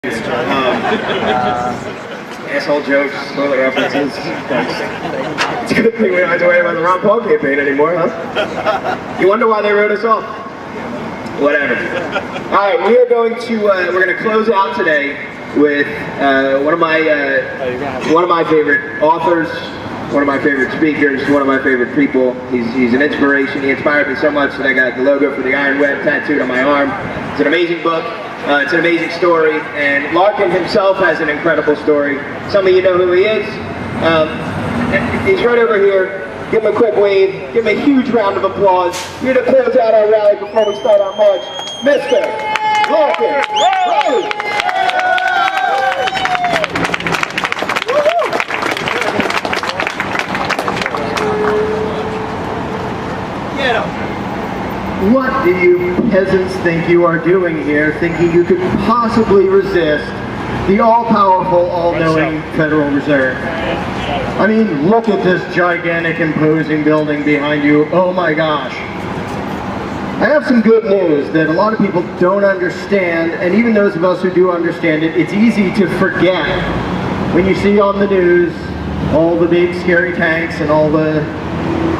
Asshole jokes, toilet references. It's a good thing we don't have to worry about the Ron Paul campaign anymore, huh? You wonder why they wrote us off? Whatever. All right, we're going to close out today with one of my favorite authors, one of my favorite speakers, one of my favorite people. He's an inspiration. He inspired me so much that I got the logo for the Iron Web tattooed on my arm. It's an amazing book. It's an amazing story, and Larken himself has an incredible story. Some of you know who he is. He's right over here. Give him a quick wave. Give him a huge round of applause. Here to close out our rally before we start our march, Mr. Larken. Get him. What do you peasants think you are doing here, thinking you could possibly resist the all-powerful, all-knowing Federal Reserve? I mean, look at this gigantic, imposing building behind you. Oh my gosh. I have some good news that a lot of people don't understand, and even those of us who do understand it, it's easy to forget when you see on the news all the big scary tanks and all the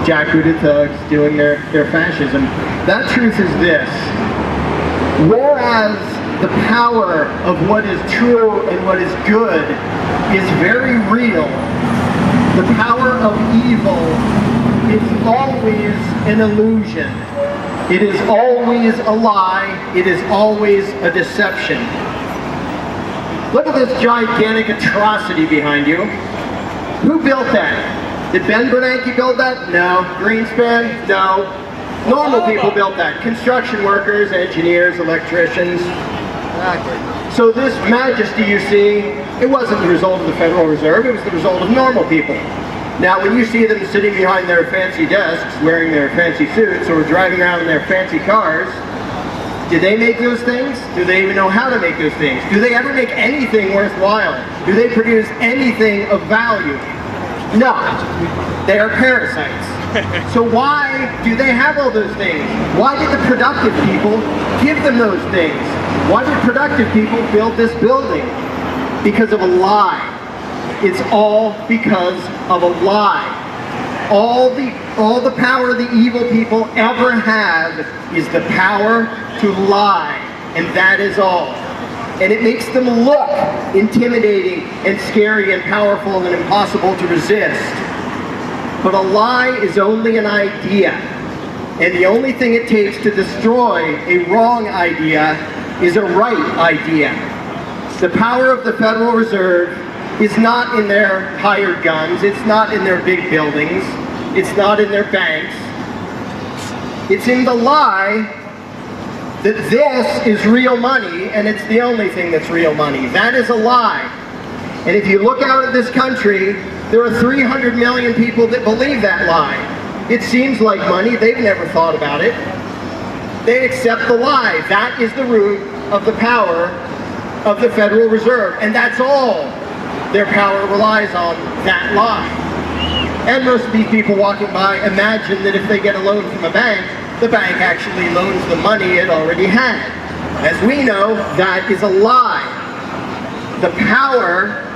jackbooted thugs doing their fascism. That truth is this: whereas the power of what is true and what is good is very real, the power of evil is always an illusion. It is always a lie. It is always a deception. Look at this gigantic atrocity behind you. Who built that? Did Ben Bernanke build that? No. Greenspan? No. Normal people built that. Construction workers, engineers, electricians. So this majesty you see, it wasn't the result of the Federal Reserve, it was the result of normal people. Now when you see them sitting behind their fancy desks, wearing their fancy suits, or driving around in their fancy cars, did they make those things? Do they even know how to make those things? Do they ever make anything worthwhile? Do they produce anything of value? No, they are parasites. So why do they have all those things? Why did the productive people give them those things? Why did productive people build this building? Because of a lie. It's all because of a lie. All the power the evil people ever have is the power to lie, and that is all. And it makes them look intimidating and scary and powerful and impossible to resist. But a lie is only an idea. And the only thing it takes to destroy a wrong idea is a right idea. The power of the Federal Reserve is not in their hired guns. It's not in their big buildings. It's not in their banks. It's in the lie that this is real money, and it's the only thing that's real money. That is a lie. And if you look out at this country, there are 300 million people that believe that lie. It seems like money. They've never thought about it. They accept the lie. That is the root of the power of the Federal Reserve. And that's all their power relies on, that lie. And most of these people walking by imagine that if they get a loan from a bank, the bank actually loans the money it already had. As we know, that is a lie. The power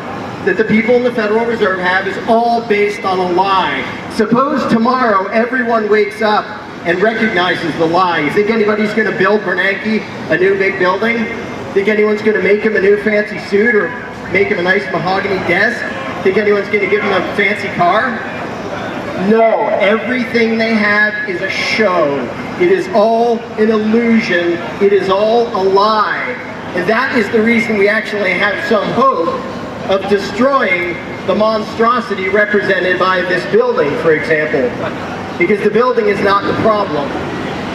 that the people in the Federal Reserve have is all based on a lie. Suppose tomorrow everyone wakes up and recognizes the lie. You think anybody's going to build Bernanke a new big building? Think anyone's going to make him a new fancy suit or make him a nice mahogany desk? Think anyone's going to give him a fancy car? No, everything they have is a show. It is all an illusion. It is all a lie. And that is the reason we actually have some hope of destroying the monstrosity represented by this building, for example. Because the building is not the problem.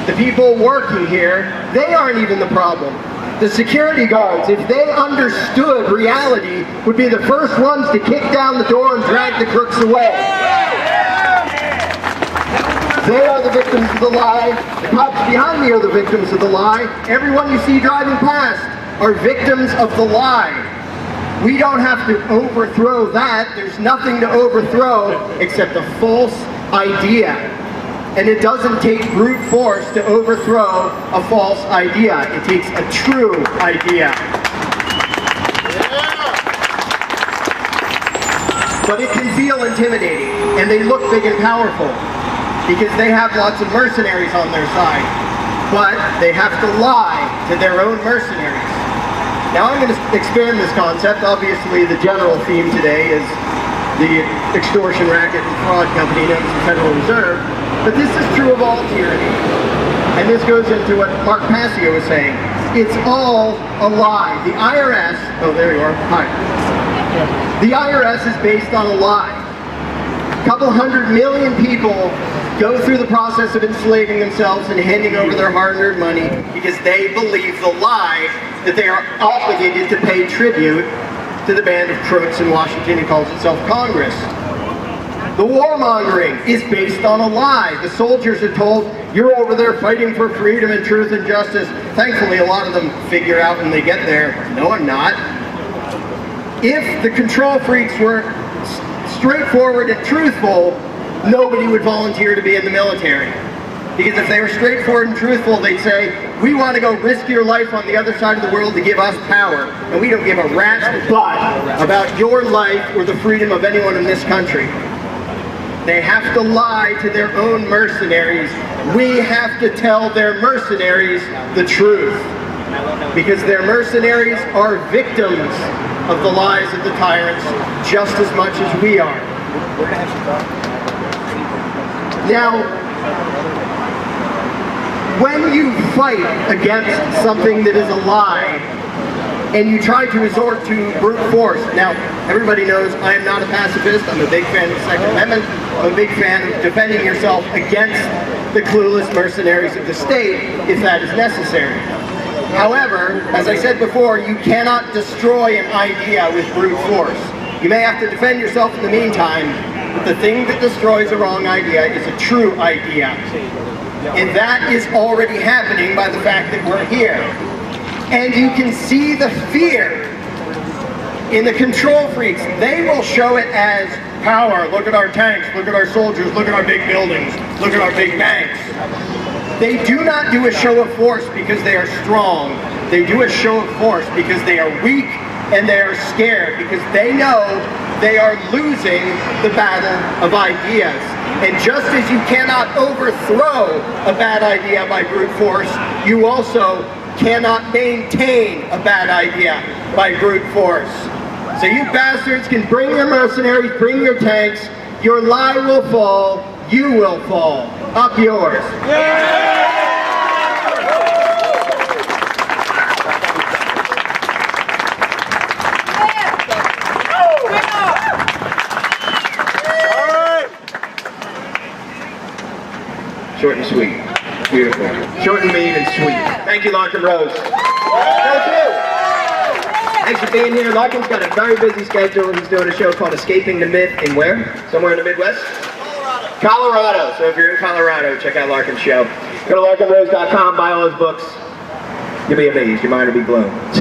The people working here, they aren't even the problem. The security guards, if they understood reality, would be the first ones to kick down the door and drag the crooks away. They are the victims of the lie. The cops behind me are the victims of the lie. Everyone you see driving past are victims of the lie. We don't have to overthrow that. There's nothing to overthrow except a false idea. And it doesn't take brute force to overthrow a false idea. It takes a true idea. but it can feel intimidating, and they look big and powerful because they have lots of mercenaries on their side, but they have to lie to their own mercenaries. Now I'm going to expand this concept. Obviously the general theme today is the extortion racket and fraud company known as the Federal Reserve, but this is true of all tyranny. And this goes into what Mark Passio was saying. It's all a lie. The IRS, oh there you are, hi. The IRS is based on a lie. A couple 100 million people go through the process of enslaving themselves and handing over their hard-earned money because they believe the lie that they are obligated to pay tribute to the band of crooks in Washington who calls itself Congress. The warmongering is based on a lie. The soldiers are told, you're over there fighting for freedom and truth and justice. Thankfully, a lot of them figure out when they get there, no, I'm not. If the control freaks were straightforward and truthful, nobody would volunteer to be in the military. Because if they were straightforward and truthful, they'd say, we want to go risk your life on the other side of the world to give us power, and we don't give a rat's butt about your life or the freedom of anyone in this country. They have to lie to their own mercenaries. We have to tell their mercenaries the truth. Because their mercenaries are victims of the lies of the tyrants just as much as we are. Now, when you fight against something that is a lie, and you try to resort to brute force. Now, everybody knows I am not a pacifist. I'm a big fan of the Second Amendment. I'm a big fan of defending yourself against the clueless mercenaries of the state, if that is necessary. However, as I said before, you cannot destroy an idea with brute force. You may have to defend yourself in the meantime, but the thing that destroys a wrong idea is a true idea. And that is already happening by the fact that we're here. And you can see the fear in the control freaks. They will show it as power. Look at our tanks, look at our soldiers, look at our big buildings, look at our big banks. They do not do a show of force because they are strong. They do a show of force because they are weak and they are scared, because they know they are losing the battle of ideas. And just as you cannot overthrow a bad idea by brute force, you also cannot maintain a bad idea by brute force. So you bastards can bring your mercenaries, bring your tanks, your lie will fall, you will fall. Up yours. Yeah! Short and sweet. Beautiful. Short and mean and sweet. Thank you, Larken Rose. Thank you. Thanks for being here. Larken's got a very busy schedule. He's doing a show called Escaping the Myth in where? Somewhere in the Midwest? Colorado. So if you're in Colorado, check out Larken's show. Go to larkenrose.com, buy all his books. You'll be amazed. Your mind will be blown.